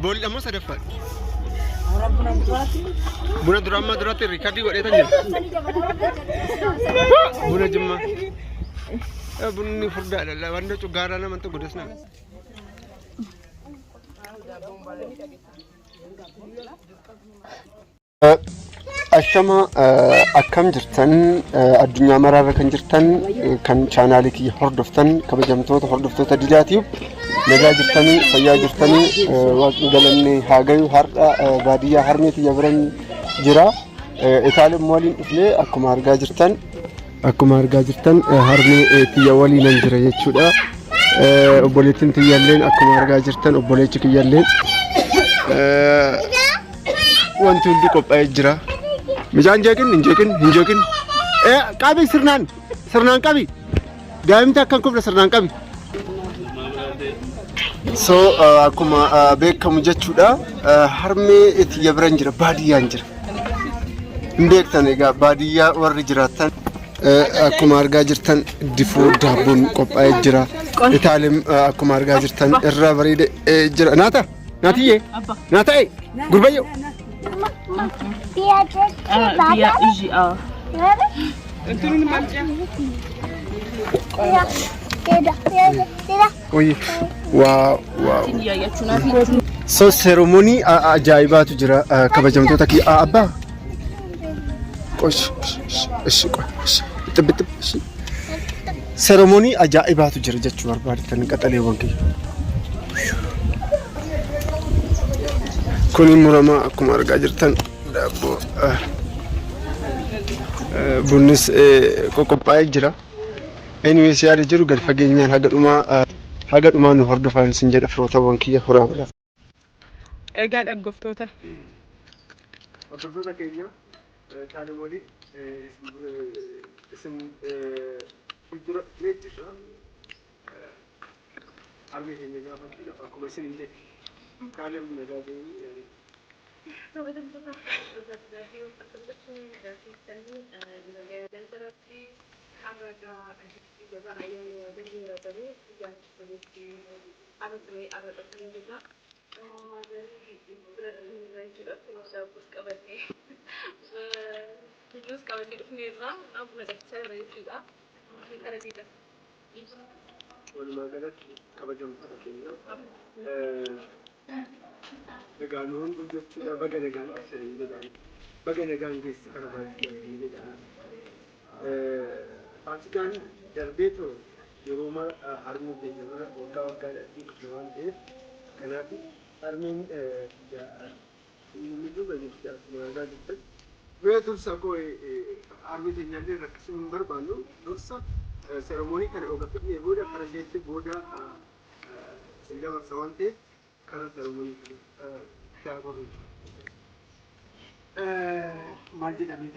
بول أما سدفع بنا دراما دراتي ريكاردي ولا تاني بنا جمّا بني فردا لا وانده تجارة نا من تقدسنا الشما أكمل جرتن الدنيا مرة كان جرتن كان شانالك يحردفتن كبجمتوت حردفتوت ديلاتيو نجا جرتني فيا جرتني وقالني هاجي هر بادية هرميت يبرن جرا إثال مولين إثلي أكو مارجا جرتن هرمي تيوالي ننجرا يشودا أبوليتين تيالين أكو مارجا جرتن أبوليتك يالين وانتو اللي كوب أجرا مجان هنجاكن كابي سرنان كابي دائما تاكل كوب سرنان كابي so akkuma beekamu jechuudha harmee itti yabran jira baadiyyaan jira beektan egaa baadiyyaa warri jiraatan akkuma argaa jirtan difoo daabboon qophaa'ee jira itaalim akkuma argaa jirtan irra bareede jira naatiyyee naata'e gurbayyo biya iji Oye, wow. So ceremony ajaa'ibatu jira kabajamtoota ki abba. Ceremony ajaa'ibatu jira jechuu barbaadatan qaxaleewwan kiyya. Kuni murama akkuma argaa jirtan daabboo bunnis qoqophaa'ee jira. Anyways yaada jiru gad fageenyaan haga dhumaa nu hordofan sin jedha firootawwan kiyya horaa bira. Egaa dhaggeeffattoota. Hordoftoota keenya taanee walii isin fuuldura leettisha argee keenya gaafachuudha akkuma isin hin jedhe taanee nagaa ta'ee Asikan darbeetu yeroo mara harmuu keenya mara waggaadhaatti waan ta'eef kanaaf harmeen miidhuga jirti akkuma argaa jirtan mee dursa koo harmee keenyaallee rakkisuu hin barbaannu dursa seremoonii kana ogaffannee booda kara jeetti booda sin dabarsa waan ta'eef kara seremoonii kana shaakorru maal jedhamee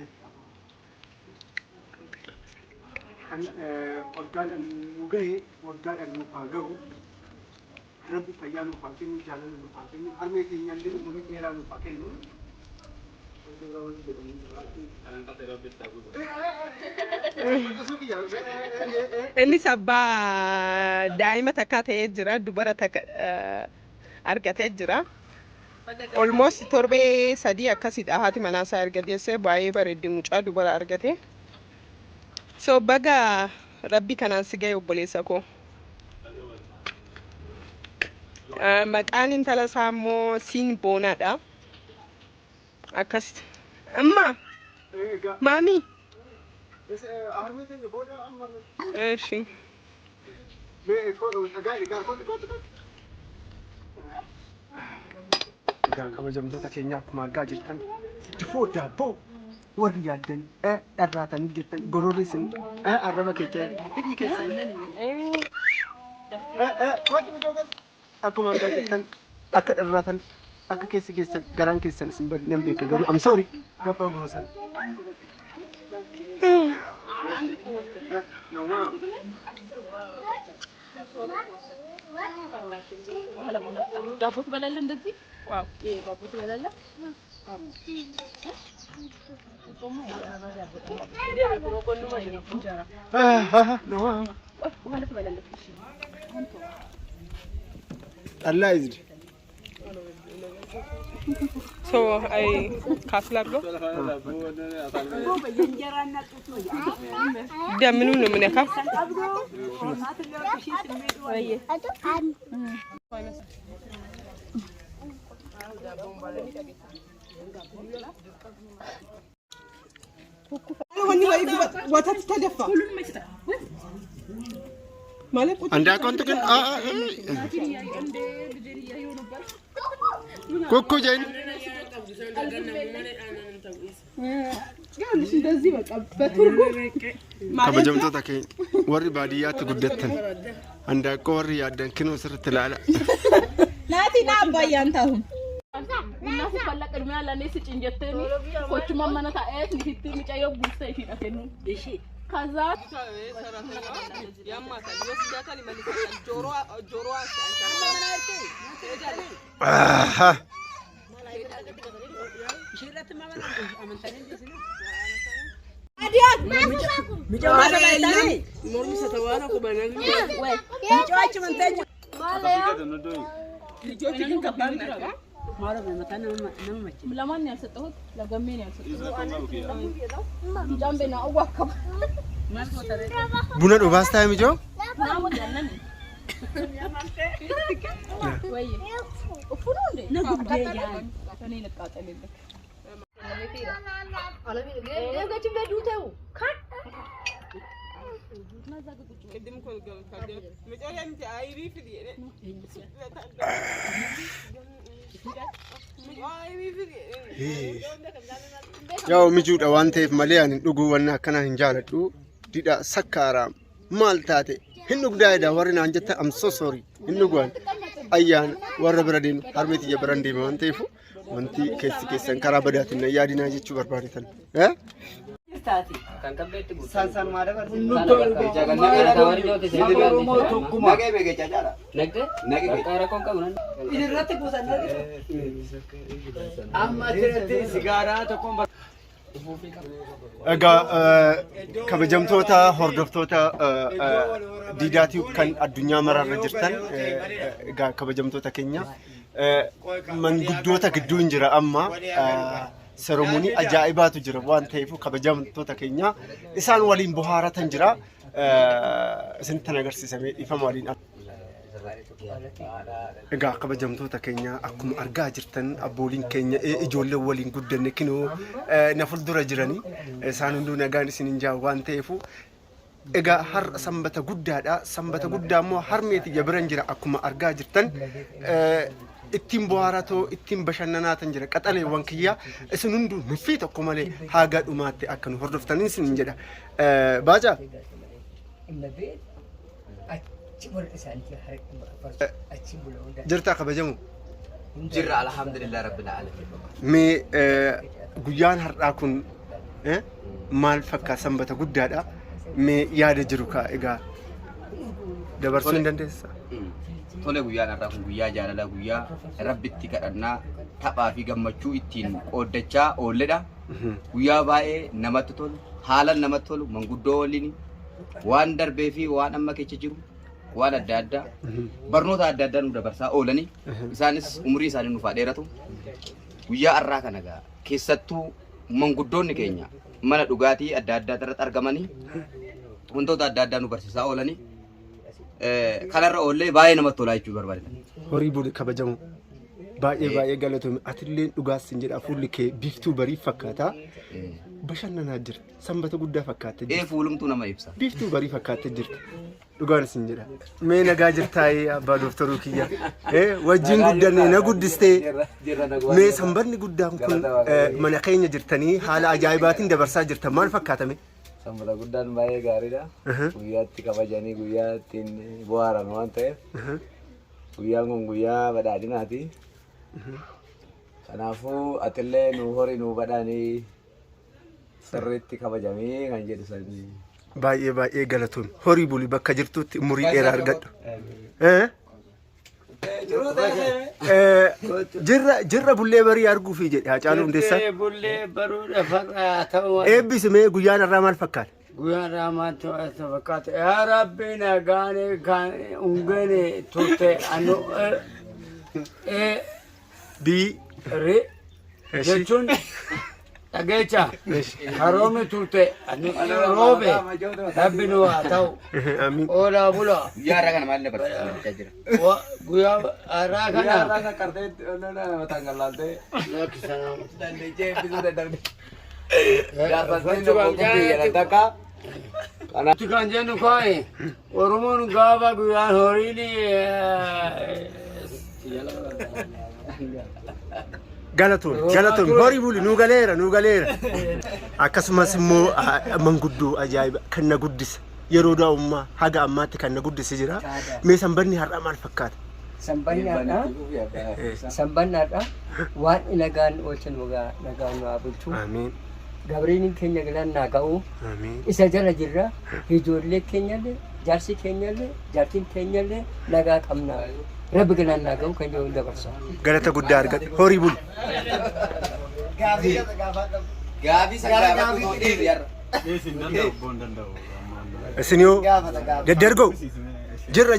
kan waggaadhaan nu gahe waggaadhaan nuuf haa gahu rabbi fayyaa nuuf haa kennu jaalala nuuf haa kennu harmee keenyaallee umurii dheeraa nuuf haa kennu. Innis abbaa daa'ima takka ta'ee jira dubara takka argatee jira. Almost torbee sadii akkasidha haati manaasaa argateessee baay'ee bareeddi mucaa dubara argate. So baga rabbi kanaan si ga'e obboleessa koo. Maqaan intala isaa immoo siin boonaadha. Akkas. Amma. Maami. Eeshi. Kabajamtoota keenya akkuma argaa jirtan difoo daabboo warri yaaddan dharraatanii jirtan gororrisin arraba keessa hidhii keessa akkuma argaa jirtan akka dharraatan akka keessan garaan keessan isin bal'inaan beeka garuu am sorry gabaa goosan. ዳቦ ትበላለህ እንደዚህ? ዋው ዳቦ ትበላለህ? Allah izdi. So I kaslargo. Daminu no meneka. ወተት ተደፋ ማለት አንድ አካውንት ግን ኮኮ ጀን እንደዚህ በቃ በትርጉም ከበጀምቶ ተከኝ ወሪ ባዲያት ጉደተን አንድ አቆ ወሪ ያደንክኖ ስር ትላላ ናቲና አባያንታሁ እናሱ ፈለቀ ድሚያ ለኔ ስጭንጀተኒ ኮቹ ማማናታ አይት ንክቲ ምጫዮ ጉስተ ይሽዳፈኑ እሺ ከዛ ያማታል ወስዳታል ይመልሳል ጆሮዋ አሃ ሽረት ማማና አመንታኔ እንደዚህ ነው አዲያት ምጫዋች ባይታኒ ሞርሚ ሰተዋና ኩባናኒ ወይ ምጫዋች መንተኛ ልጆች ግን ከባድ ናቸው ማረም መታና ነመመች ለማን ያልሰጠሁት ለገሜ ነው ያልሰጠሁት ጃምቤና አዋከብ ቡና ዶባስታ የሚጆ ናሙት ያነን ወይ እፉኑ እንዴ ነጉዴያ እኔ ልቃጠልልክ አለሚ ለገች በዱተው ካን ቅድም እኮ መጨረሻ እንጂ አይቢ ፍዲ ያው ሚጁዳ ዋንቴፍ ማሊያን ዱጉ ወና ከና እንጃለዱ ዲዳ ሰካራ ማልታቴ ህንዱግዳይዳ ወሪና አንጀታ አም ሶ ሶሪ ህንዱጓን አያን ወረ ብረዲን አርሜት የብረንዲ ማንቴፉ ወንቲ ከስከሰን ካራ በዳትና ያዲና ጀቹ በርባሪተን ስታቲ kankabetti bu ሳንሳን ማደበር nage bege chajara nage kara kon kamuna ይድረት ጉሰነ ammati sigara tokkon እጋ ከበጀምቶታ ሆርዶፍቶታ ዲዳቲው ከን አዱኛ መራረ ጅርተን እጋ ከበጀምቶታ ከኛ መንጉዶታ ግዱ እንጅራ አማ ሰረሞኒ አጃኢባቱ ጅራ ዋን ተይፉ ከበጀምቶታ ከኛ ኢሳን ወሊን ቦሃራተን ጅራ ስንት ነገር ሲሰሜ ይፈማሊን እጋ ከበጀምቶታ ከኛ አኩም አርጋ ጅርተን አቦሊን ከኛ ኢጆለ ወሊን ጉደነ ክኖ ነፍልዱረ ጅራኒ ኢሳን ሁሉ ነጋን ሲንንጃ ዋን ተይፉ እጋ ሀር ሰንበተ ጉዳዳ ሰንበተ ጉዳሞ ሀርሜት የብረን ጅራ አኩም አርጋ ጅርተን ittiin bohaarato ittiin bashannanaatan jira qaxalee wankiyya isin hundu nufi tokko malee haga dhumaatti akka nu hordoftanin sin jedha baaja jirta kabajamu jirra alhamdulillah rabbil alamin me guyyaan har'aa kun maal fakkaa sanbata guddaadha me yaada jiru ka egaa dabarsuu hin dandeessaa tole guyyaan har'aa kun guyyaa jaalala guyyaa rabbitti kadhannaa taphaa fi gammachuu ittiin qooddachaa oolledha guyyaa baay'ee namatti tolu haalan namatti tolu manguddoo waliin waan darbee fi waan amma keessa jiru waan adda addaa barnoota adda addaa nu dabarsaa oolanii isaanis umurii isaanii nuuf dheeratu guyyaa har'aa kana gaa keessattuu manguddoonni keenya mana dhugaatii adda addaa irratti argamanii wantoota adda addaa nu barsiisaa oolanii kanarra oolle baay'ee namatti tolaa jechuu barbaadatan. Horii buli kabajamu baay'ee galatoome atilleen dhugaasin jedha fuulli kee biftuu barii fakkaata bashannanaa jirta sanbata guddaa fakkaate jirta. Fuulumtuu nama ibsa. Biftuu barii fakkaate jirta dhugaasin jedha. Mee nagaa jirtaayee abbaa dooftaruu kiyya wajjin guddannee na guddistee mee sanbanni guddaan kun mana keenya jirtanii haala ajaa'ibaatiin dabarsaa jirtan maal fakkaatame? Sambala guddaan baay'ee gaariidha. Guyyaatti kabajanii guyyaatti bohaaran waan ta'eef guyyaan kun guyyaa badhaadhinaati. Kanaafuu atillee nu horii nu badhaanii sirriitti kabajamee kan jedhu sanii. Baay'ee galatoon horii buli bakka jirtutti umurii dheeraa argadhu. jirra bullee barii arguuf jedhe Haacaaluu Hundeessaa. Bullee baruudha far'aa ta'uu. Eebbisime guyyaan irraa maal fakkaata? Guyyaan irraa maal fakkaata? Yaa Rabbi nagaane kan ungene turte anu بي ري جتون أجيتها حرامي تلتة أنا روبي ربنا واتو آمين ولا بولا يا رجال ما لنا برتاجر ويا أراكنا رجال كردت أنا ما تانغلالته لا كسلام دندجة بيزو دندجة يا بسنت بوكي يا ندكا أنا تكان جنو كاي ورمون غابا غيان هوريلي galatoon horii buli nu galeera akkasumas immoo manguddoo ajaa'iba kan na guddisa yeroo daa'ummaa haga ammaatti kan na guddise jira mee sanbanni har'a maal fakkaata Sambannaadha waan ilagaan oolchan wagaa nagaan waa bulchu amiin gabriin keenya galannaa ga'u amiin isa jala jirra ijoollee keenyallee jaarsi keenyallee jaartiin keenyallee nagaa qabna rabbi galannaa ga'u kan jedhu dabarsa galata guddaa argate horii buli Gabi sagala kutu yar. isiniyoo daddargoo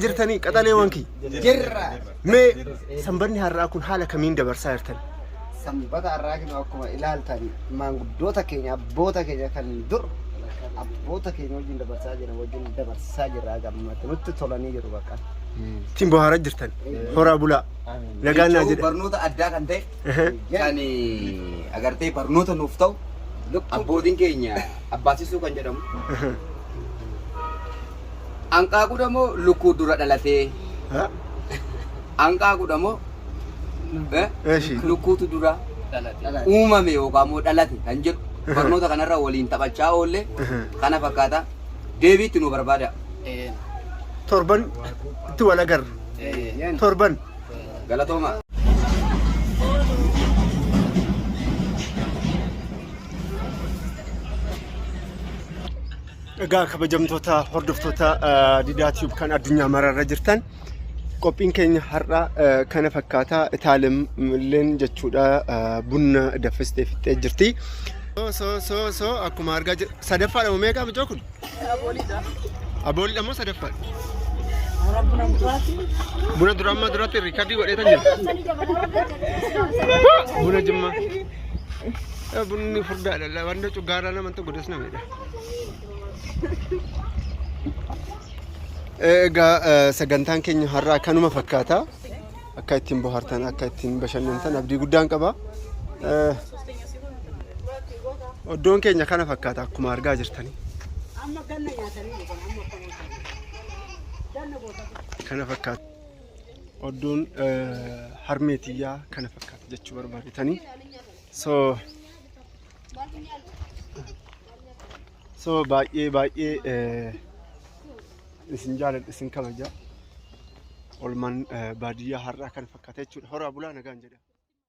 jirtanii qaxalee wankii Jirra. mee sanbanni har'aa kun haala kamiin dabarsaa jirtan Sanbata har'aa kun akkuma ilaaltan maanguddoota keenya abboota keenya kan dur abboota keenya wajjin dabarsaa jira gammatti nutti tolanii jiru bakka. ittiin bohaaraa jirtan horaa bulaa nagaan naa jedhe Barnoota addaa kan ta'e kan agartee barnoota nuuf ta'u abbootiin keenya abbaasisuu kan jedhamu. Anqaa kudhamoo lukkuu dura dhalatee anqaa kudhamoo lukkuutu dura uumame yookaan immoo dhalate kan jedhu barnoota kanarra waliin taphachaa oolle kana fakkaata deebiitti nu barbaada. torban itti wal agarra torban Galatooma. egaa kabajamtoota hordoftoota Diidaa Tube kan addunyaa maraarra jirtan qophiin keenya har'a kana fakkaataa itaalimleen jechuudha bunna daffistee fixxee jirti. So akkuma argaa jirru sadaffaadha moo meeqa bijoo kun? Abooliidha moo sadaffaadha? Buna durammaa duratti riikardii godheetan jira. Buna jimmaa. Bunni furdaadha wanta cuggaaraa naman tokko godas nameedha. Egaa sagantaan keenya har'aa kanuma fakkaata. Akka ittiin bohaartan akka ittiin bashannantan abdii guddaan qaba. Oddoon keenya kana fakkaata akkuma argaa jirtanii. Kana fakkaata. Oddoon harmeetiyyaa kana fakkaata jechuu barbaadetanii. So baay'ee isin jaaladha isin kabaja. Olmaan baadiyyaa har'aa kana fakkaata jechuudha. Horaa bulaa nagaan jedha.